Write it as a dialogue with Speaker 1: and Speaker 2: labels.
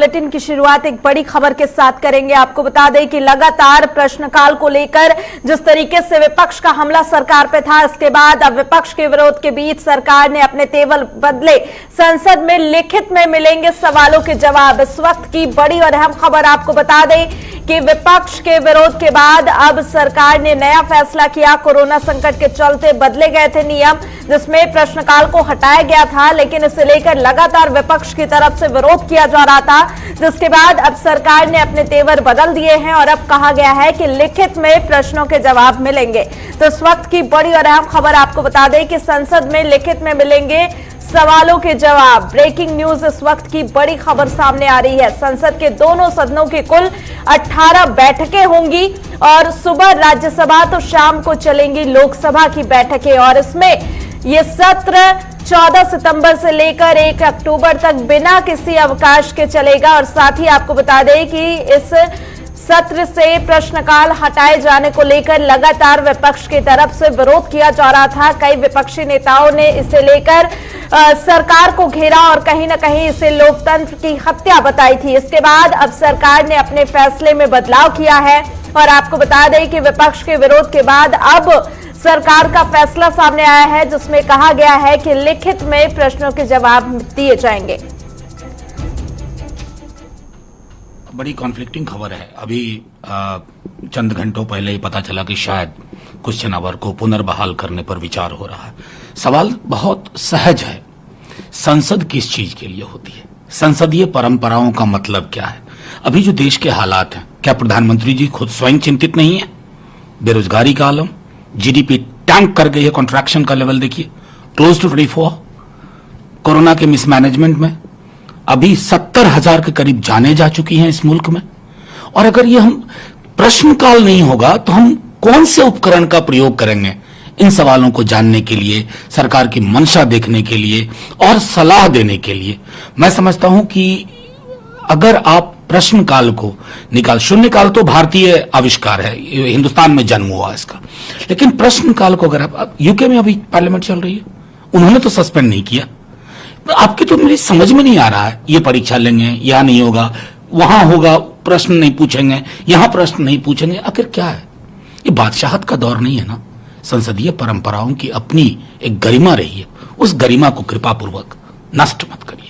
Speaker 1: Bulletin की शुरुआत एक बड़ी खबर के साथ करेंगे। आपको बता दें कि लगातार प्रश्नकाल को लेकर जिस तरीके से विपक्ष का हमला सरकार पे था, इसके बाद अब विपक्ष के विरोध के बीच सरकार ने अपने तेवर बदले। संसद में लिखित में मिलेंगे सवालों के जवाब। इस वक्त की बड़ी और अहम खबर आपको बता दें कि विपक्ष के विरोध के बाद अब सरकार ने नया फैसला किया। कोरोना संकट के चलते बदले गए थे नियम, जिसमें प्रश्नकाल को हटाया गया था, लेकिन इसे लेकर लगातार विपक्ष की तरफ से विरोध किया जा रहा था, जिसके बाद अब सरकार ने अपने तेवर बदल दिए हैं और अब कहा गया है कि लिखित में प्रश्नों के जवाब मिलेंगे। तो इस वक्त की बड़ी और अहम खबर आपको बता दें कि संसद में लिखित में मिलेंगे सवालों के जवाब। ब्रेकिंग न्यूज इस वक्त की बड़ी खबर सामने आ रही है। संसद के दोनों सदनों की कुल 18 बैठकें होंगी और सुबह राज्यसभा तो शाम को चलेंगी लोकसभा की बैठकें, और इसमें ये सत्र 14 सितंबर से लेकर 1 अक्टूबर तक बिना किसी अवकाश के चलेगा। और साथ ही आपको बता दें कि इस सत्र से प्रश्नकाल हटाए जाने को लेकर लगातार विपक्ष की तरफ से विरोध किया जा रहा था। कई विपक्षी नेताओं ने इसे लेकर सरकार को घेरा और कहीं ना कहीं इसे लोकतंत्र की हत्या बताई थी। इसके बाद अब सरकार ने अपने फैसले में बदलाव किया है और आपको बता दें कि विपक्ष के विरोध के बाद अब सरकार का फैसला सामने आया है, जिसमें कहा गया है कि लिखित में प्रश्नों के जवाब दिए जाएंगे।
Speaker 2: बड़ी कॉन्फ्लिक्टिंग खबर है। अभी चंद घंटों पहले ही पता चला कि शायद क्वेश्चन आवर को पुनर्बहाल करने पर विचार हो रहा है। सवाल बहुत सहज है, संसद किस चीज के लिए होती है? संसदीय परंपराओं का मतलब क्या है? अभी जो देश के हालात हैं, क्या प्रधानमंत्री जी खुद स्वयं चिंतित नहीं है? बेरोजगारी का आलम, जीडीपी टैंक कर गई है, कॉन्ट्रैक्शन का लेवल देखिए क्लोज टू 24। कोरोना के मिसमैनेजमेंट में अभी 70,000 के करीब जाने जा चुकी हैं इस मुल्क में। और अगर ये हम प्रश्नकाल नहीं होगा तो हम कौन से उपकरण का प्रयोग करेंगे इन सवालों को जानने के लिए, सरकार की मंशा देखने के लिए और सलाह देने के लिए? मैं समझता हूं कि अगर आप प्रश्नकाल को निकाल, शून्यकाल तो भारतीय आविष्कार है, हिंदुस्तान में जन्म हुआ इसका, लेकिन प्रश्नकाल को अगर आप यूके में अभी पार्लियामेंट चल रही है, उन्होंने तो सस्पेंड नहीं किया। आपकी तो मेरी समझ में नहीं आ रहा है, ये परीक्षा लेंगे, यहां नहीं होगा, वहां होगा, प्रश्न नहीं पूछेंगे, यहां प्रश्न नहीं पूछेंगे। आखिर क्या है? ये बादशाहत का दौर नहीं है ना। संसदीय परंपराओं की अपनी एक गरिमा रही है, उस गरिमा को कृपापूर्वक नष्ट मत करिए।